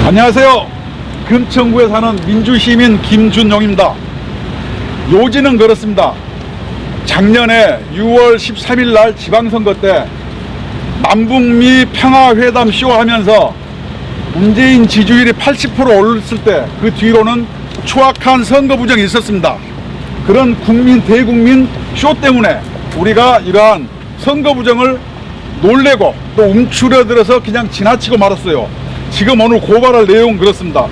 안녕하세요. 금천구에 사는 민주시민 김준용입니다. 요지는 그렇습니다. 작년에 6월 13일 날 지방선거 때 남북미 평화회담 쇼 하면서 문재인 지지율이 80% 올랐을 때 그 뒤로는 추악한 선거 부정이 있었습니다. 그런 대국민 쇼 때문에 우리가 이러한 선거 부정을 놀래고 또 움츠러들어서 그냥 지나치고 말았어요. 지금 오늘 고발할 내용은 그렇습니다.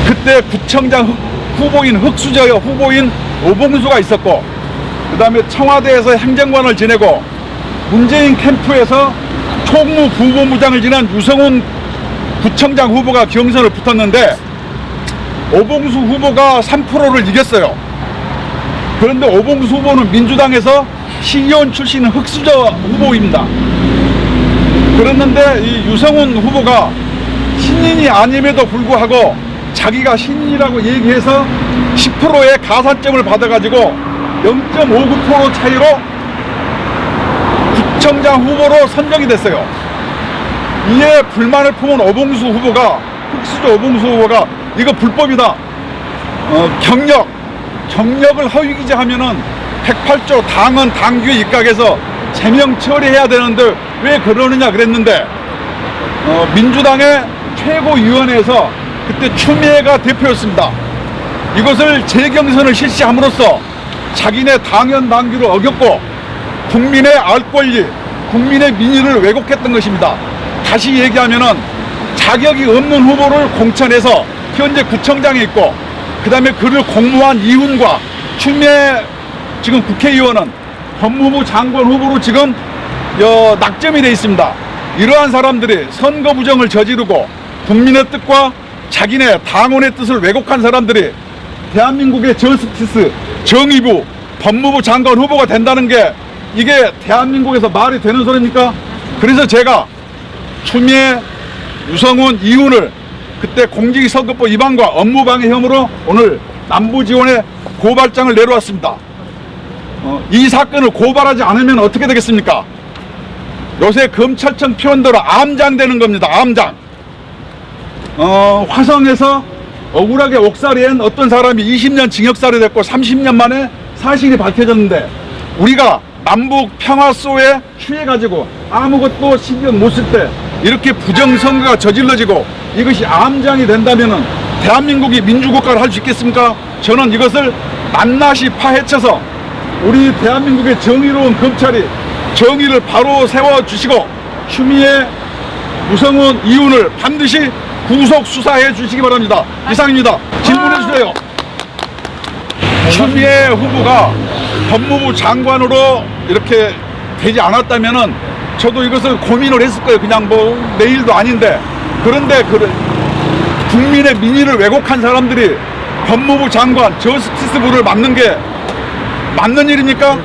그때 구청장 후보인 흑수저 후보인 오봉수가 있었고, 그 다음에 청와대에서 행정관을 지내고 문재인 캠프에서 총무 부본부장을 지낸 유성훈 구청장 후보가 경선을 붙었는데 오봉수 후보가 3%를 이겼어요. 그런데 오봉수 후보는 민주당에서 시의원 출신 흑수저 후보입니다. 그랬는데 이 유성훈 후보가 신인이 아님에도 불구하고 자기가 신인이라고 얘기해서 10%의 가산점을 받아가지고 0.59% 차이로 구청장 후보로 선정이 됐어요. 이에 불만을 품은 오봉수 후보가, 흑수저 오봉수 후보가 이거 불법이다. 경력을 허위기재하면은 108조 당헌 당규에 입각해서 제명 처리해야 되는데 왜 그러느냐 그랬는데, 민주당의 최고위원회에서 그때 추미애가 대표였습니다. 이것을 재경선을 실시함으로써 자기네 당연 당규를 어겼고 국민의 알 권리, 국민의 민의를 왜곡했던 것입니다. 다시 얘기하면은 자격이 없는 후보를 공천해서 현재 구청장에 있고, 그 다음에 그를 공모한 이훈과 추미애 지금 국회의원은 법무부 장관 후보로 지금 낙점이 되어 있습니다. 이러한 사람들이 선거 부정을 저지르고 국민의 뜻과 자기네 당원의 뜻을 왜곡한 사람들이 대한민국의 저스티스, 정의부, 법무부 장관 후보가 된다는 게 이게 대한민국에서 말이 되는 소리입니까? 그래서 제가 추미애, 유성훈, 이훈을 그때 공직선거법 위반과 업무방해 혐의로 오늘 남부지원에 고발장을 내려왔습니다. 이 사건을 고발하지 않으면 어떻게 되겠습니까? 요새 검찰청 표현대로 암장되는 겁니다. 암장. 화성에서 억울하게 옥살이한 어떤 사람이 20년 징역살이 됐고 30년 만에 사실이 밝혀졌는데, 우리가 남북 평화소에 취해가지고 아무것도 신경 못 쓸 때 이렇게 부정선거가 저질러지고 이것이 암장이 된다면은 대한민국이 민주국가를 할 수 있겠습니까? 저는 이것을 낱낱이 파헤쳐서 우리 대한민국의 정의로운 검찰이 정의를 바로 세워주시고 추미애, 유성훈, 이훈을 반드시 구속 수사해 주시기 바랍니다. 이상입니다. 질문해 주세요. 추미애 후보가 법무부 장관으로 이렇게 되지 않았다면은 저도 이것을 고민을 했을 거예요. 그냥 뭐 내일도 아닌데. 그런데 국민의 민의를 왜곡한 사람들이 법무부 장관, 저스티스부를 맡는 게 맞는 일입니까?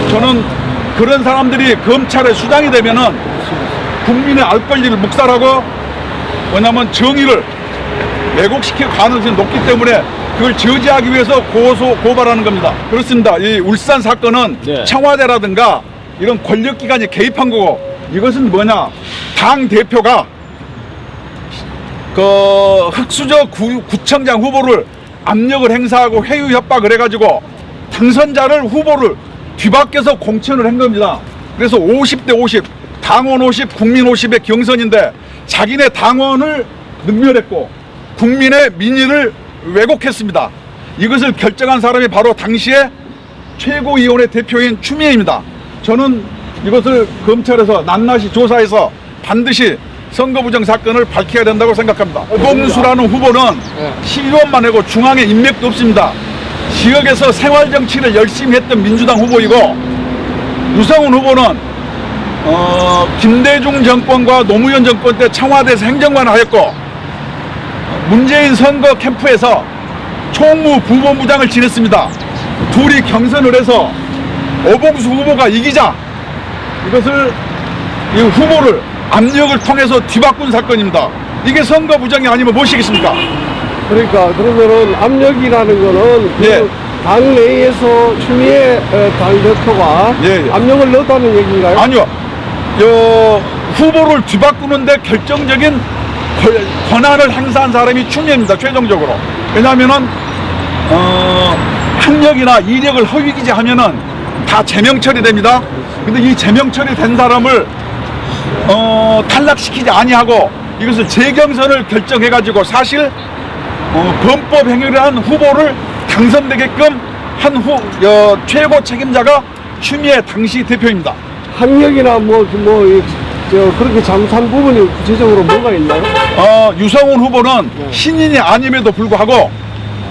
저는 그런 사람들이 검찰의 수장이 되면은 국민의 알 권리를 묵살하고, 왜냐하면 정의를 왜곡시킬 가능성이 높기 때문에 그걸 저지하기 위해서 고발하는 겁니다. 그렇습니다. 이 울산 사건은 청와대라든가 이런 권력기관이 개입한 거고, 이것은 뭐냐, 당 대표가 흑수저 구청장 후보를 압력을 행사하고 회유 협박을 해가지고 당선자를 후보를 뒤바뀌어서 공천을 한 겁니다. 그래서 50대 50, 당원 50, 국민 50의 경선인데 자기네 당원을 능멸했고 국민의 민의를 왜곡했습니다. 이것을 결정한 사람이 바로 당시에 최고위원회 대표인 추미애입니다. 저는 이것을 검찰에서 낱낱이 조사해서 반드시 선거부정 사건을 밝혀야 된다고 생각합니다. 오봉수라는 후보는 시의원만 하고 중앙에 인맥도 없습니다. 지역에서 생활정치를 열심히 했던 민주당 후보이고, 유성훈 후보는 김대중 정권과 노무현 정권 때 청와대에서 행정관을 하였고 문재인 선거 캠프에서 총무 부본부장을 지냈습니다. 둘이 경선을 해서 오봉수 후보가 이기자 이것을 이 후보를 압력을 통해서 뒤바꾼 사건입니다. 이게 선거 부정이 아니면 무엇이겠습니까? 그러니까 그러면은 압력이라는 거는 당 내에서 추미애 당대표가 압력을 넣었다는 얘기인가요? 아니요. 후보를 뒤바꾸는데 결정적인 권한을 행사한 사람이 추미애입니다. 최종적으로. 왜냐하면은 학력이나 이력을 허위 기재하면은 다 제명 처리됩니다. 근데 이 제명 처리된 사람을 탈락시키지 아니하고 이것을 재경선을 결정해가지고 사실 범법 행위를 한 후보를 당선되게끔 한 최고 책임자가 추미애 당시 대표입니다. 학력이나 그렇게 잘못한 부분이 구체적으로 뭐가 있나요? 유성훈 후보는 신인이 아님에도 불구하고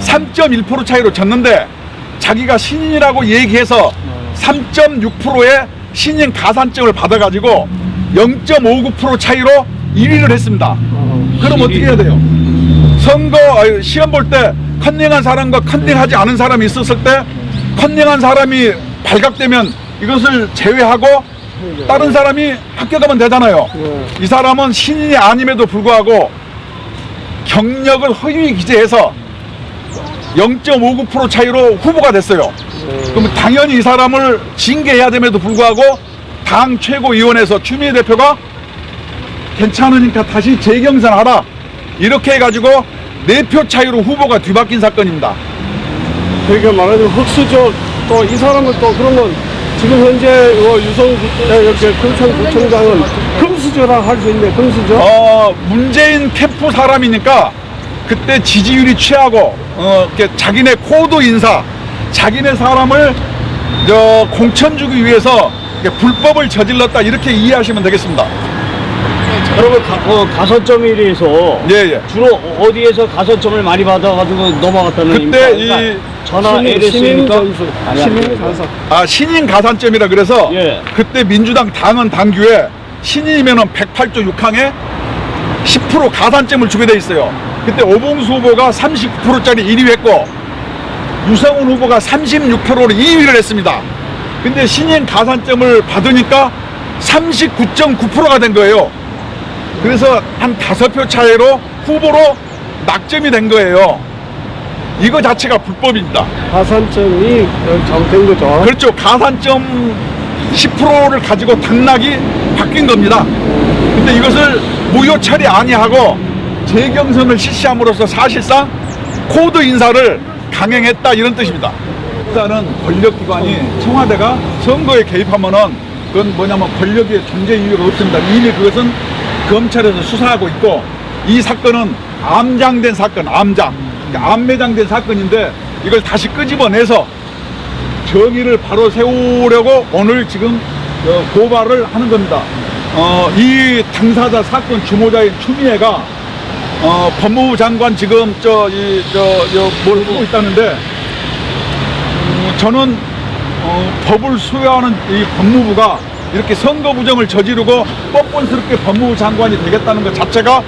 3.1% 차이로 졌는데 자기가 신인이라고 얘기해서 3.6%의 신인 가산점을 받아가지고 0.59% 차이로 1위를 했습니다. 그럼 어떻게 해야 돼요? 시험 볼 때 컨닝한 사람과 컨닝하지 않은 사람이 있었을 때 컨닝한 사람이 발각되면 이것을 제외하고 다른 사람이 합격하면 되잖아요. 이 사람은 신인이 아님에도 불구하고 경력을 허위 기재해서 0.59% 차이로 후보가 됐어요. 그럼 당연히 이 사람을 징계해야 됨에도 불구하고 당 최고위원회에서 추미애 대표가 괜찮으니까 다시 재경선하라 이렇게 해가지고 4표 차이로 후보가 뒤바뀐 사건입니다. 그러니까 말하자면 흑수저 또 이 사람은 또 그러면 지금 현재 유성 금천구청장은 금수저라 할 수 있네. 금수저? 문재인 캠프 사람이니까 그때 지지율이 취하고 이렇게 자기네 코드 인사 자기네 사람을 공천 주기 위해서 불법을 저질렀다 이렇게 이해하시면 되겠습니다. 그러면 가산점 1위에서 예. 주로 어디에서 가산점을 많이 받아가지고 넘어갔다는 그때 의미입니까? 이 전화 신인 LS입니까? 점수, 신인 가산. 신인 가산점이라 그래서 예. 그때 민주당 당헌 당규에 신인이면은 108조 6항에 10% 가산점을 주게 돼 있어요. 그때 오봉수 후보가 39%짜리 1위 했고 유성훈 후보가 36%로 2위를 했습니다. 근데 신인 가산점을 받으니까 39.9%가 된 거예요. 그래서 한 5표 차이로 후보로 낙점이 된 거예요. 이거 자체가 불법입니다. 가산점이 잘못된 거죠. 그렇죠. 가산점 10%를 가지고 당락이 바뀐 겁니다. 근데 이것을 무효 처리 아니하고 재경선을 실시함으로써 사실상 코드 인사를 강행했다 이런 뜻입니다. 일단은 권력기관이 청와대가 선거에 개입하면은 그건 뭐냐면 권력의 존재 이유가 없습니다. 이미 그것은 검찰에서 수사하고 있고 이 사건은 암장된 사건, 암매장된 사건인데 이걸 다시 끄집어내서 정의를 바로 세우려고 오늘 지금 고발을 하는 겁니다. 이 당사자 사건 주모자인 추미애가 법무부 장관 지금 뭘 하고 있다는데 저는 법을 수여하는 이 법무부가 이렇게 선거 부정을 저지르고 뻔뻔스럽게 법무부 장관이 되겠다는 것 자체가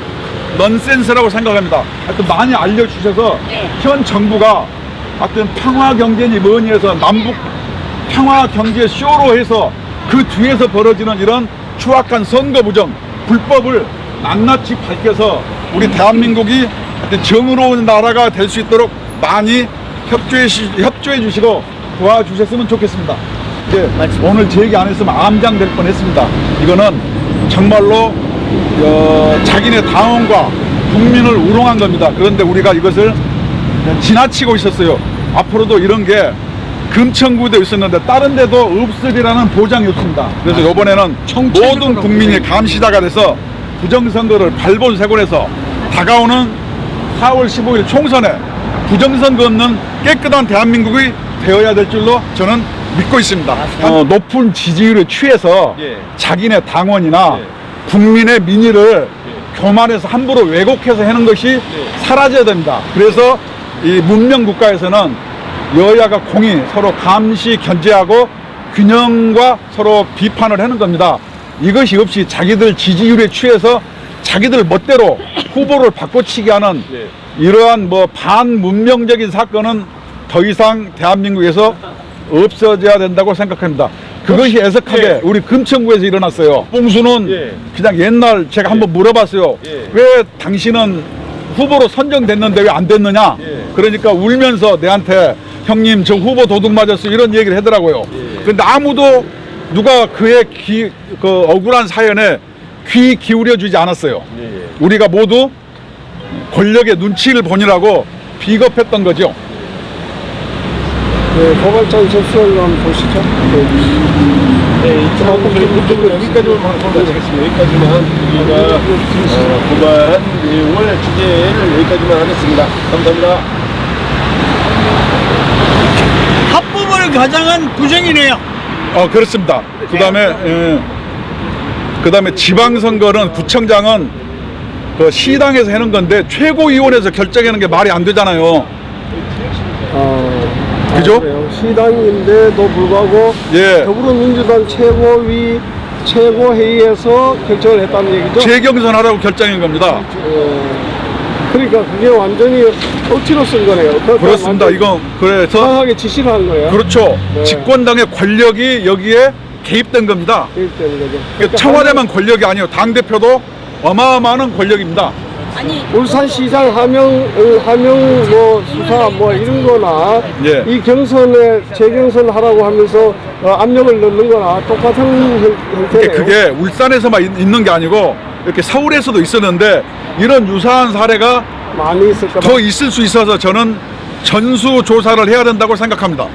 넌센스라고 생각합니다. 하여튼 많이 알려주셔서 현 정부가 하여튼 평화경제니 뭐니 해서 남북 평화경제 쇼로 해서 그 뒤에서 벌어지는 이런 추악한 선거 부정, 불법을 낱낱이 밝혀서 우리 대한민국이 하여튼 정의로운 나라가 될 수 있도록 많이 협조해 주시고 도와주셨으면 좋겠습니다. 이제 오늘 제 얘기 안 했으면 암장될 뻔했습니다. 이거는 정말로 자기네 당원과 국민을 우롱한 겁니다. 그런데 우리가 이것을 지나치고 있었어요. 앞으로도 이런 게 금천구도 있었는데 다른 데도 없으리라는 보장이 없습니다. 그래서 이번에는 모든 국민이 감시자가 돼서 부정선거를 발본색원해서 다가오는 4월 15일 총선에 부정선거 없는 깨끗한 대한민국이 되어야 될 줄로 저는 믿고 있습니다. 높은 지지율에 취해서 자기네 당원이나 국민의 민의를 교만해서 함부로 왜곡해서 하는 것이 사라져야 됩니다. 그래서 이 문명국가에서는 여야가 공히 서로 감시 견제하고 균형과 서로 비판을 하는 겁니다. 이것이 없이 자기들 지지율에 취해서 자기들 멋대로 후보를 바꿔치기 하는 이러한 반문명적인 사건은 더 이상 대한민국에서 없어져야 된다고 생각합니다. 그것이 애석하게 우리 금천구에서 일어났어요. 봉수는 그냥 옛날 제가 한번 물어봤어요. 왜 당신은 후보로 선정됐는데 왜 안 됐느냐? 그러니까 울면서 내한테 형님 저 후보 도둑 맞았어 이런 얘기를 하더라고요. 근데 아무도 누가 그의 그 억울한 사연에 귀 기울여주지 않았어요. 우리가 모두 권력의 눈치를 보느라고 비겁했던 거죠. 네, 고발장 접수를 한번 보시죠. 여기까지만 말씀드리겠습니다. 여기까지만 우리가 고발한 내용을 취재를 여기까지만 하겠습니다. 감사합니다. 합법을 가장한 부정이네요. 그렇습니다. 그다음에 지방선거는 구청장은 그 시당에서 하는 건데 최고위원회에서 결정하는 게 말이 안 되잖아요. 그죠? 그래요. 시당인데도 불구하고 예. 더불어민주당 최고회의에서 결정을 했다는 얘기죠? 재경선하라고 결정한 겁니다. 그러니까 그게 완전히 억지로 쓴 거네요. 그렇습니다. 이거 그래서 정확하게 지시를 한 거예요. 그렇죠. 네. 집권당의 권력이 여기에 개입된 겁니다. 개입되는 거죠. 그러니까 청와대만 권력이 아니에요. 당 대표도 어마어마한 권력입니다. 울산시장 하명 뭐 수사 뭐 이런 거나 예. 이 경선에 재경선 하라고 하면서 압력을 넣는 거나 똑같은 형태네요. 그게 울산에서만 있는 게 아니고 이렇게 서울에서도 있었는데 이런 유사한 사례가 많이 있을 거다. 더 있을 수 있어서 저는 전수조사를 해야 된다고 생각합니다.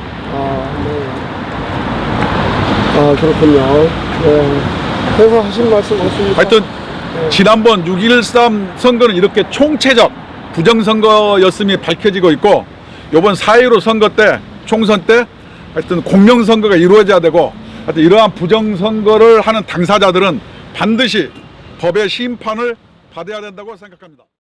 그렇군요. 네. 그래서 하신 말씀 없습니까? 하여튼 지난번 6.13 선거는 이렇게 총체적 부정선거였음이 밝혀지고 있고 이번 4.15 선거 때 총선 때 하여튼 공명선거가 이루어져야 되고 하여튼 이러한 부정선거를 하는 당사자들은 반드시 법의 심판을 받아야 된다고 생각합니다.